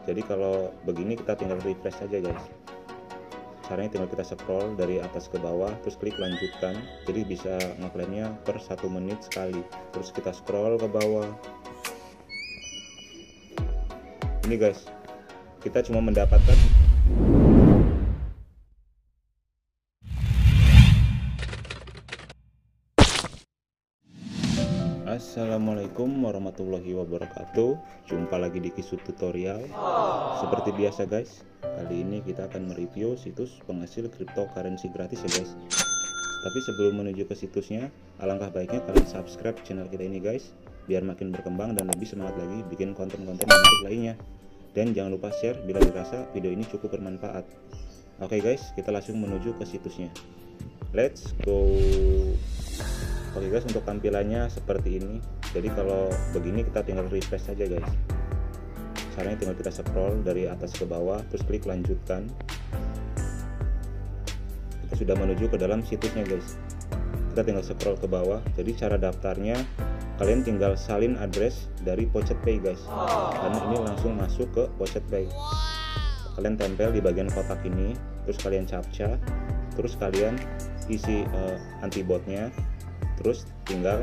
Jadi kalau begini kita tinggal refresh saja guys. Caranya tinggal kita scroll dari atas ke bawah, terus klik lanjutkan. Jadi bisa ngeklaimnya per 1 menit sekali. Terus kita scroll ke bawah. Ini guys, kita cuma mendapatkan Assalamualaikum warahmatullahi wabarakatuh. Jumpa lagi di Kisut Tutorial. Seperti biasa guys, kali ini kita akan mereview situs penghasil cryptocurrency gratis ya guys. Tapi sebelum menuju ke situsnya, alangkah baiknya kalian subscribe channel kita ini guys, biar makin berkembang dan lebih semangat lagi bikin konten-konten menarik lainnya. Dan jangan lupa share bila dirasa video ini cukup bermanfaat. Oke guys, kita langsung menuju ke situsnya. Let's go. Oke guys, untuk tampilannya seperti ini. Jadi kalau begini kita tinggal refresh saja guys. Caranya tinggal kita scroll dari atas ke bawah, terus klik lanjutkan. Kita sudah menuju ke dalam situsnya guys. Kita tinggal scroll ke bawah. Jadi cara daftarnya, kalian tinggal salin address dari PocketPay guys. Karena ini langsung masuk ke PocketPay. Kalian tempel di bagian kotak ini, terus kalian captcha, terus kalian isi antibotnya. Terus tinggal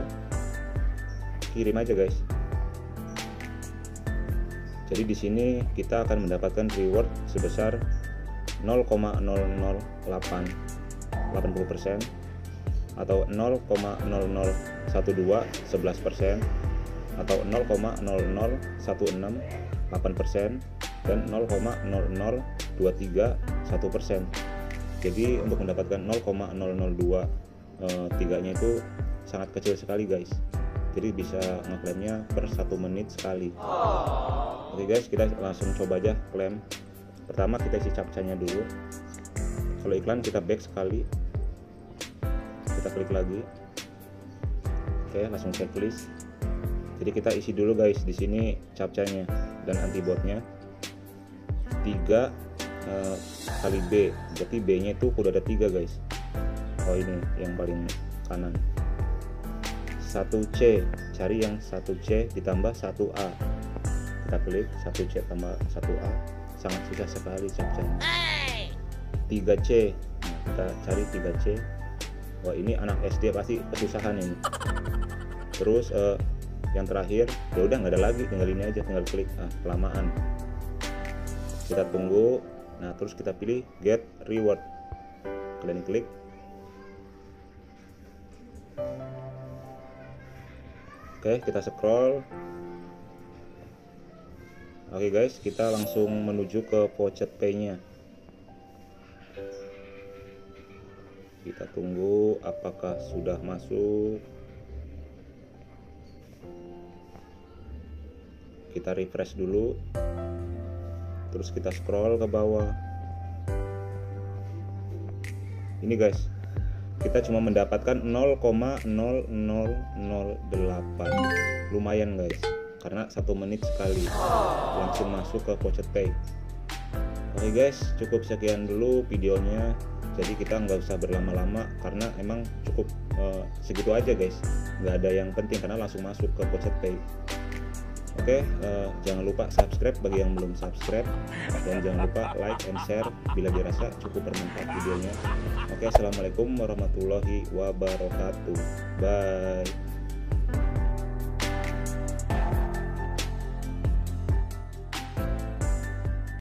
kirim aja guys. Jadi di sini kita akan mendapatkan reward sebesar 0,0080% atau 0,0012 11% atau 0,00168% dan 0,0023 1%. Jadi untuk mendapatkan 0,002 tiganya itu sangat kecil sekali guys. Jadi bisa ngeklaimnya per 1 menit sekali. Oke guys, kita langsung coba aja klaim. Pertama kita isi captcha-nya dulu. Kalau iklan kita back sekali, kita klik lagi. Oke, langsung checklist. Jadi kita isi dulu guys di sini captcha-nya dan antibotnya 3 kali B. Berarti B-nya itu udah ada 3 guys. Oh ini yang paling kanan. 1C, cari yang 1C ditambah 1A. Kita klik 1C tambah 1A, sangat susah sekali captcha-nya. 3C, nah, kita cari 3C. Wah ini anak SD pasti kesusahan ini. Terus yang terakhir, ya udah nggak ada lagi, tinggal ini aja, tinggal klik. Kelamaan. Kita tunggu. Nah terus kita pilih get reward. Kalian klik. Oke, kita scroll. Oke guys, kita langsung menuju ke PocketPay-nya. Kita tunggu apakah sudah masuk. Kita refresh dulu. Terus kita scroll ke bawah. Ini guys, kita cuma mendapatkan 0,0008. Lumayan guys, karena 1 menit sekali langsung masuk ke PocketPay. Oke guys, cukup sekian dulu videonya. Jadi kita nggak usah berlama-lama karena emang cukup segitu aja guys. Nggak ada yang penting karena langsung masuk ke PocketPay. Oke, jangan lupa subscribe bagi yang belum subscribe, dan jangan lupa like and share bila dirasa cukup bermanfaat videonya. Oke, assalamualaikum warahmatullahi wabarakatuh. Bye.